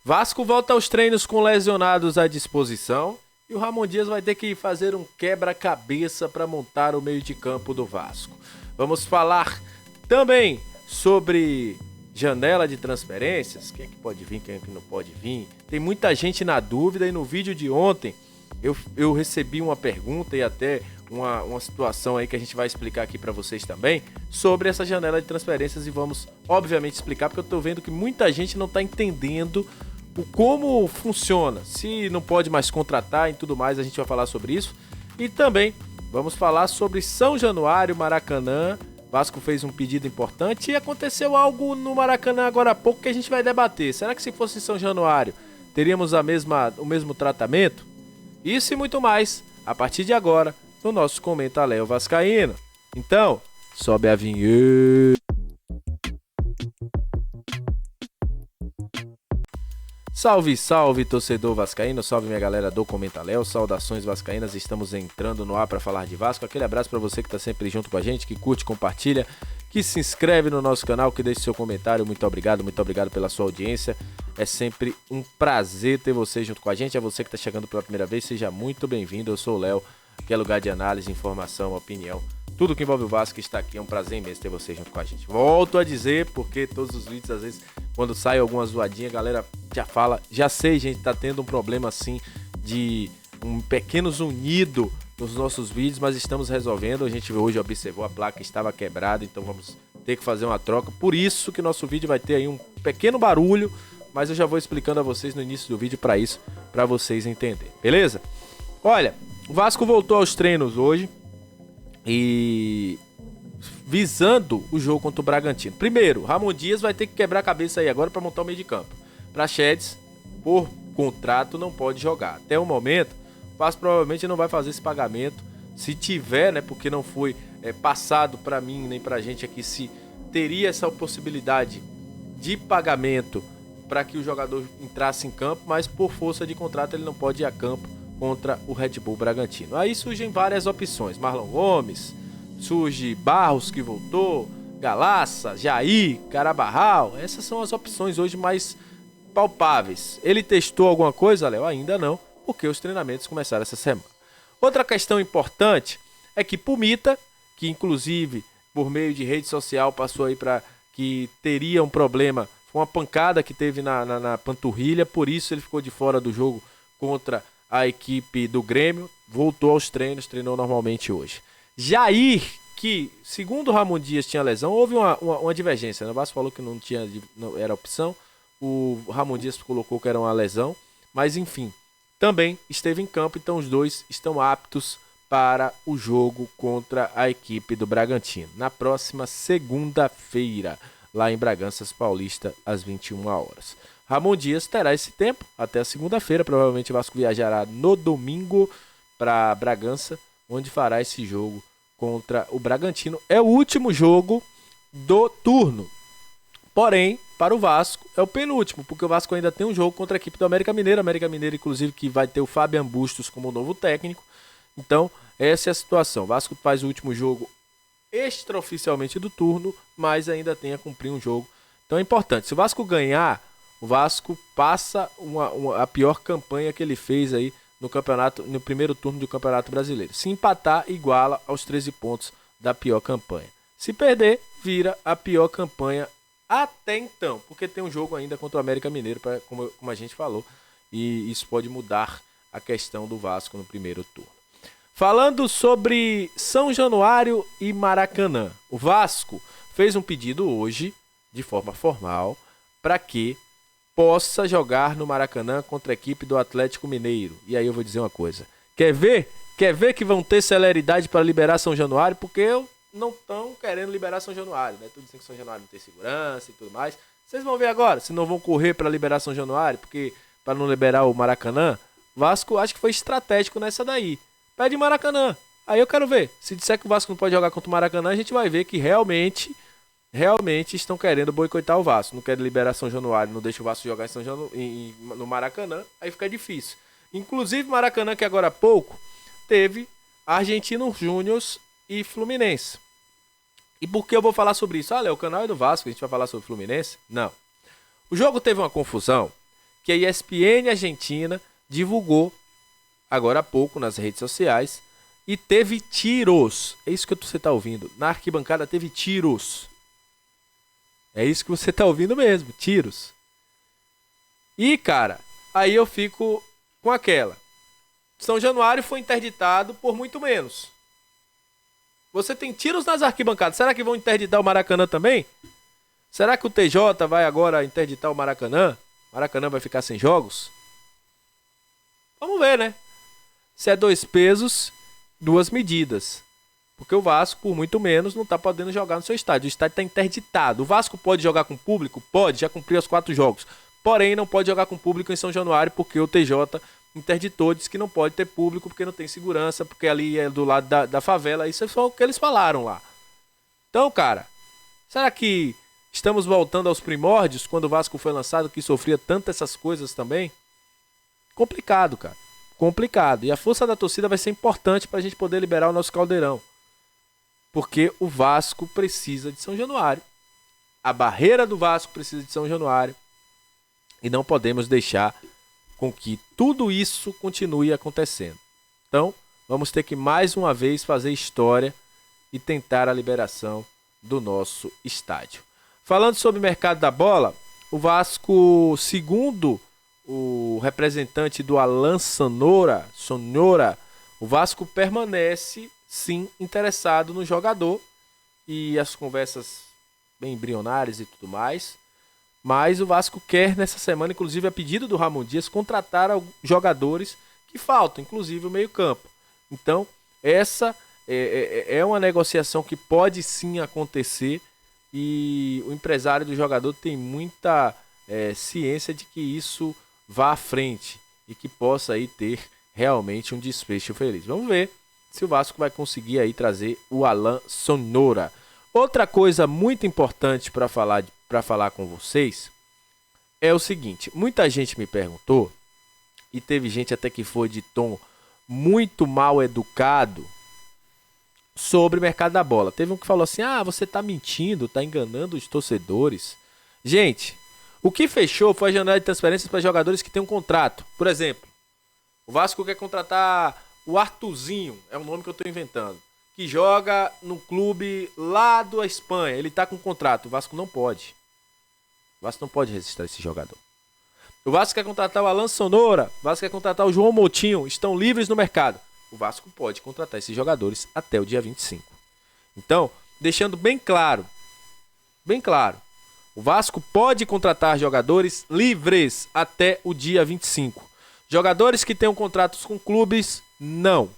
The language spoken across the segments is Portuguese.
Vasco volta aos treinos com lesionados à disposição e o Ramon Dias vai ter que fazer um quebra-cabeça para montar o meio de campo do Vasco. Vamos falar também sobre janela de transferências, quem é que pode vir, quem é que não pode vir. Tem muita gente na dúvida e no vídeo de ontem eu recebi uma pergunta e até uma situação aí que a gente vai explicar aqui para vocês também sobre essa janela de transferências e vamos obviamente explicar porque eu tô vendo que muita gente não tá entendendo como funciona, se não pode mais contratar e tudo mais, a gente vai falar sobre isso. E também vamos falar sobre São Januário, Maracanã. Vasco fez um pedido importante e aconteceu algo no Maracanã agora há pouco que a gente vai debater. Será que se fosse São Januário teríamos o mesmo tratamento? Isso e muito mais a partir de agora no nosso Comenta Léo Vascaíno. Então, sobe a vinheta. Salve, salve, torcedor vascaíno, salve minha galera do Comenta Léo, saudações vascaínas, estamos entrando no ar para falar de Vasco. Aquele abraço para você que tá sempre junto com a gente, que curte, compartilha, que se inscreve no nosso canal, que deixa seu comentário. Muito obrigado pela sua audiência. É sempre um prazer ter você junto com a gente. É você que tá chegando pela primeira vez, seja muito bem-vindo. Eu sou o Léo, que é lugar de análise, informação, opinião. Tudo que envolve o Vasco está aqui, é um prazer imenso ter você junto com a gente. Volto a dizer, porque todos os vídeos, às vezes, quando sai alguma zoadinha, a galera já fala, já sei, gente, tá tendo um problema assim de um pequeno zunido nos nossos vídeos, mas estamos resolvendo. A gente hoje observou, a placa estava quebrada, então vamos ter que fazer uma troca. Por isso que nosso vídeo vai ter aí um pequeno barulho, mas eu já vou explicando a vocês no início do vídeo para isso, para vocês entenderem, beleza? Olha, o Vasco voltou aos treinos hoje e visando o jogo contra o Bragantino. Primeiro, Ramon Dias vai ter que quebrar a cabeça aí agora para montar o meio de campo. Praxedes, por contrato, não pode jogar. Até o momento, o Vasco provavelmente não vai fazer esse pagamento. Se tiver, né, porque não foi passado para mim nem pra gente aqui, se teria essa possibilidade de pagamento para que o jogador entrasse em campo, mas por força de contrato ele não pode ir a campo contra o Red Bull Bragantino. Aí surgem várias opções. Marlon Gomes, surge Barros que voltou, Galaça, Jair, Carabarral. Essas são as opções hoje mais palpáveis. Ele testou alguma coisa, Léo? Ainda não, porque os treinamentos começaram essa semana. Outra questão importante é que Pumita, que inclusive por meio de rede social passou aí para que teria um problema, foi uma pancada que teve na panturrilha, por isso ele ficou de fora do jogo contra a equipe do Grêmio, voltou aos treinos, treinou normalmente hoje. Jair, que segundo o Ramon Dias tinha lesão, houve uma divergência, né? O Vasco falou que não era opção, o Ramon Dias colocou que era uma lesão, mas enfim, também esteve em campo, então os dois estão aptos para o jogo contra a equipe do Bragantino, na próxima segunda-feira, lá em Braganças Paulista, às 21 horas. Ramon Dias terá esse tempo até a segunda-feira. Provavelmente o Vasco viajará no domingo para Bragança, onde fará esse jogo contra o Bragantino. É o último jogo do turno. Porém, para o Vasco, é o penúltimo, porque o Vasco ainda tem um jogo contra a equipe do América Mineiro. América Mineiro, inclusive, que vai ter o Fabian Bustos como novo técnico. Então, essa é a situação. O Vasco faz o último jogo extraoficialmente do turno, mas ainda tem a cumprir um jogo. Então é importante. Se o Vasco ganhar, o Vasco passa a pior campanha que ele fez aí no campeonato, no primeiro turno do Campeonato Brasileiro. Se empatar, iguala aos 13 pontos da pior campanha. Se perder, vira a pior campanha até então, porque tem um jogo ainda contra o América Mineiro, como a gente falou, e isso pode mudar a questão do Vasco no primeiro turno. Falando sobre São Januário e Maracanã, o Vasco fez um pedido hoje, de forma formal, para que possa jogar no Maracanã contra a equipe do Atlético Mineiro. E aí eu vou dizer uma coisa. Quer ver que vão ter celeridade para liberar São Januário? Porque não estão querendo liberar São Januário, né? Tudo dizendo que São Januário não tem segurança e tudo mais. Vocês vão ver agora, se não vão correr para liberar São Januário, porque para não liberar o Maracanã, Vasco acho que foi estratégico nessa daí. Pede Maracanã. Aí eu quero ver. Se disser que o Vasco não pode jogar contra o Maracanã, a gente vai ver que realmente estão querendo boicotar o Vasco. Não querem liberar São Januário, não deixa o Vasco jogar no Maracanã, aí fica difícil. Inclusive Maracanã, que agora há pouco teve Argentinos Júnior e Fluminense. E por que eu vou falar sobre isso? Olha, o canal é do Vasco, a gente vai falar sobre o Fluminense? Não. O jogo teve uma confusão que a ESPN Argentina divulgou agora há pouco nas redes sociais e teve tiros. É isso que você está ouvindo. Na arquibancada teve tiros. É isso que você está ouvindo mesmo, tiros. E, cara, aí eu fico com aquela. São Januário foi interditado por muito menos. Você tem tiros nas arquibancadas. Será que vão interditar o Maracanã também? Será que o TJ vai agora interditar o Maracanã? O Maracanã vai ficar sem jogos? Vamos ver, né? Se é 2 pesos, 2 medidas. Porque o Vasco, por muito menos, não está podendo jogar no seu estádio. O estádio está interditado. O Vasco pode jogar com público? Pode, já cumpriu os 4 jogos. Porém, não pode jogar com público em São Januário porque o TJ interditou, disse que não pode ter público porque não tem segurança, porque ali é do lado da favela. Isso é só o que eles falaram lá. Então, cara, será que estamos voltando aos primórdios, quando o Vasco foi lançado, que sofria tantas essas coisas também? Complicado, cara. Complicado. E a força da torcida vai ser importante para a gente poder liberar o nosso caldeirão. Porque o Vasco precisa de São Januário. A barreira do Vasco precisa de São Januário. E não podemos deixar com que tudo isso continue acontecendo. Então, vamos ter que mais uma vez fazer história e tentar a liberação do nosso estádio. Falando sobre o mercado da bola, o Vasco, segundo o representante do Alan Sonora, o Vasco permanece sim interessado no jogador e as conversas bem embrionárias e tudo mais. Mas o Vasco quer nessa semana, inclusive a pedido do Ramon Dias, contratar jogadores que faltam, inclusive o meio-campo. Então, essa é uma negociação que pode sim acontecer e o empresário do jogador tem muita ciência de que isso vá à frente e que possa aí ter realmente um desfecho feliz. Vamos ver se o Vasco vai conseguir aí trazer o Alan Sonora. Outra coisa muito importante para falar com vocês é o seguinte: muita gente me perguntou, e teve gente até que foi de tom muito mal educado, sobre o mercado da bola. Teve um que falou assim: você tá mentindo, tá enganando os torcedores. Gente, o que fechou foi a janela de transferências para jogadores que têm um contrato. Por exemplo, o Vasco quer contratar o Arthurzinho, é o nome que eu tô inventando, que joga no clube lá da Espanha. Ele tá com contrato. O Vasco não pode. O Vasco não pode registrar esse jogador. O Vasco quer contratar o Alan Sonora. O Vasco quer contratar o João Moutinho. Estão livres no mercado. O Vasco pode contratar esses jogadores até o dia 25. Então, deixando bem claro, o Vasco pode contratar jogadores livres até o dia 25. Jogadores que tenham contratos com clubes, não.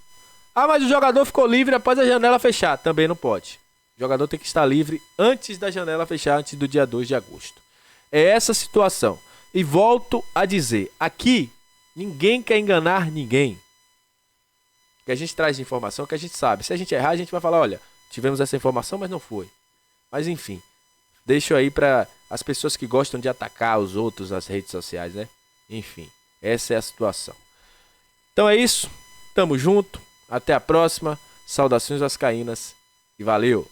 Mas o jogador ficou livre após a janela fechar. Também não pode. O jogador tem que estar livre antes da janela fechar, antes do dia 2 de agosto. É essa a situação. E volto a dizer, aqui ninguém quer enganar ninguém. O que a gente traz de informação que a gente sabe. Se a gente errar, a gente vai falar, olha, tivemos essa informação, mas não foi. Mas enfim, deixo aí para as pessoas que gostam de atacar os outros nas redes sociais, né? Enfim, essa é a situação. Então é isso. Tamo junto. Até a próxima. Saudações vascaínas e valeu!